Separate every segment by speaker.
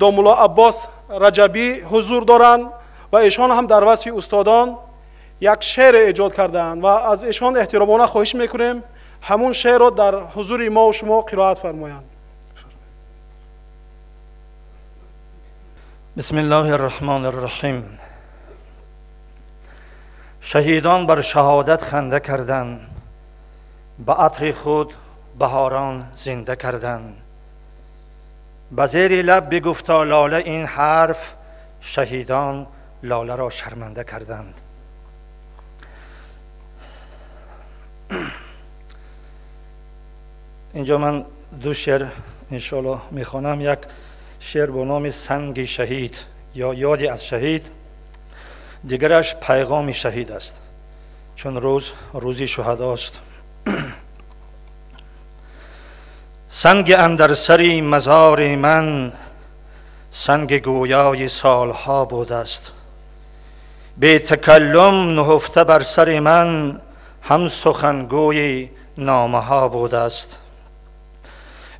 Speaker 1: دامولا عباس رجبی حضور دارند و ایشان هم در وصف استادان یک شعر ایجاد کردند و از ایشان احترامانه خواهش میکنیم همون شعر را در حضور ما و شما قرائت فرمایند.
Speaker 2: بسم الله الرحمن الرحیم. شهیدان بر شهادت خنده کردند، به عطر خود بهاران زنده کردند. به زیر لب بگفتا لاله این حرف، شهیدان لاله را شرمنده کردند. اینجا من دو شعر انشاءالله میخوانم. یک شعر با نام سنگ شهید یا یادی از شهید، دیگرش پیغام شهید است، چون روزی شهداست. سنگ اندر سری مزار من، سنگ گویای سالها بود است. به تکلم نهفته بر سر من، هم سخنگوی نامه ها بود است.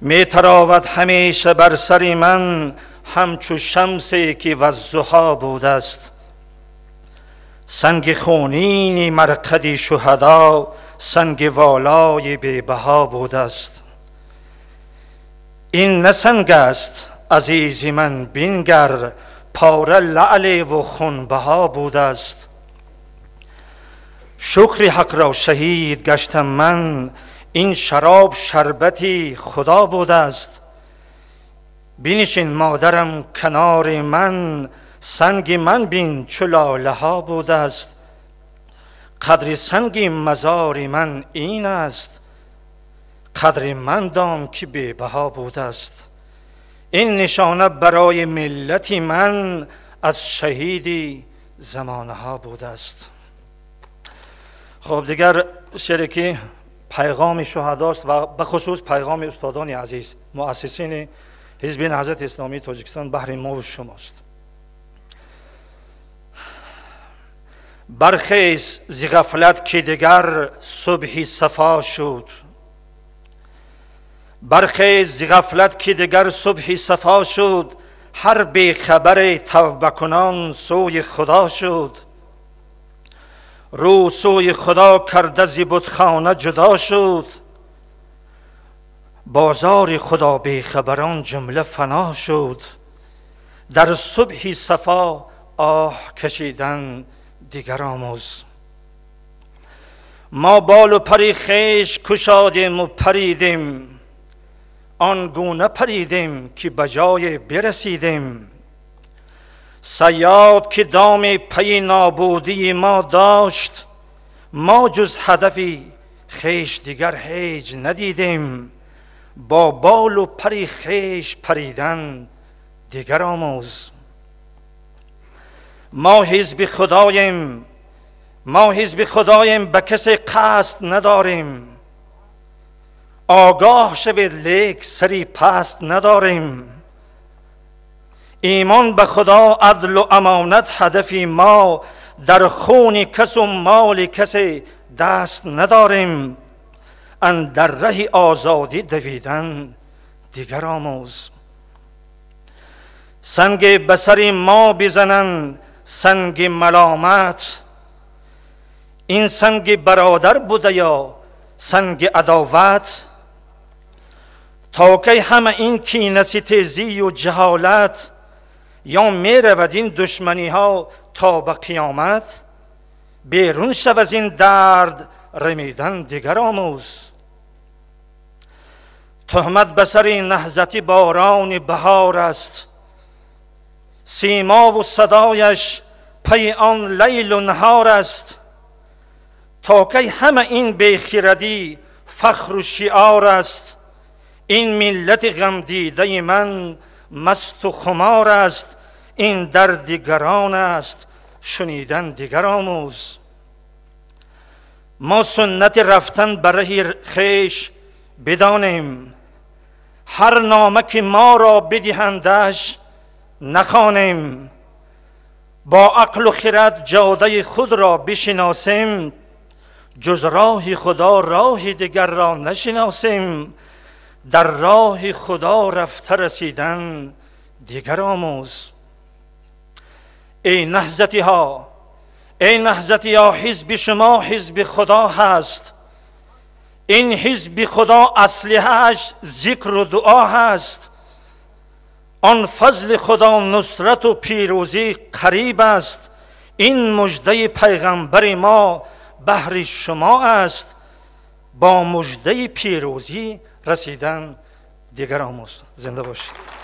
Speaker 2: می تراود همیشه بر سر من، همچو شمسی که والضحی بود است. سنگ خونین مرقد شهدا، سنگ والای بی بها بود است. این نه سنگ است عزیز من بینگر، پاره لعل و خونبها بود است. شکر حق را شهید گشتم من، این شراب شربتی خدا بود است. بینشین مادرم کنار من، سنگ من بین چو لاله ها بود است. قدر سنگ مزار من این است، قدر من دام که بی بها بود است. این نشانه برای ملت من، از شهیدی زمانه ها بود است. خب دیگر شعری که پیغام شهداست و به خصوص پیغام استادان عزیز مؤسسین حزب نهضت اسلامی تاجیکستان بهر ما و شماست. برخیز ز غفلت که دیگر صبحی صفا شد. برخیز ز غفلت که دیگر صبحی صفا شد. هر بی خبر توبه کنان سوی خدا شد. رو سوی خدا کرده ز بتخانه جدا شد. بازار خدا بی خبران جمله فنا شد. در صبحی صفا آه کشیدن دیگر آموز. ما بال و پری خویش کشادیم و پریدیم، آن گونه پریدیم که به جای برسیدیم. صیاد که دام پی نابودی ما داشت، ما جز هدفی خویش دیگر هیچ ندیدیم. با بال و پری خویش پریدن دیگر آموز. ما حزب خدایم به کسی قصد نداریم. آگاه شوید لیک سری پست نداریم. ایمان به خدا عدل و امانت هدفی ما، در خون کس و مال کسی دست نداریم. اندر ره آزادی دویدن دیگر آموز. سنگ به سر ما بزنن سنگ ملامت، این سنگ برادر بوده یا سنگ عداوت. تا کی همه این کینه ستیزی و جهالت، یا می رود این دشمنی ها تا به قیامت. بیرون شو از این درد رمیدن دیگر آموز. تهمت به سر نهضتی باران بهار است، سیما و صدایش پی آن لیل و نهار است. تا کی همه این بیخردی فخر و شعار است، این ملت غم دیده من مست و خمار است. این درد گران است شنیدن دیگر آموز. ما سنت رفتن بر ره خویش بدانیم، هر نامه که ما را بدهندش نخوانیم. با عقل و خرد جاده خود را بشناسیم، جز راه خدا راه دیگر را نشناسیم. در راه خدا رفته رسیدن دیگر آموز. ای نهضتی ها، ای نهضتی ها، حزب شما حزب خدا هست. این حزب خدا اسلحه‌اش ذکر و دعا هست. آن فضل خدا نصرت و پیروزی قریب است. این مژده پیغمبر ما بهر شما است. با مژده پیروزی رسیدن دیگر آموز. زنده باشید.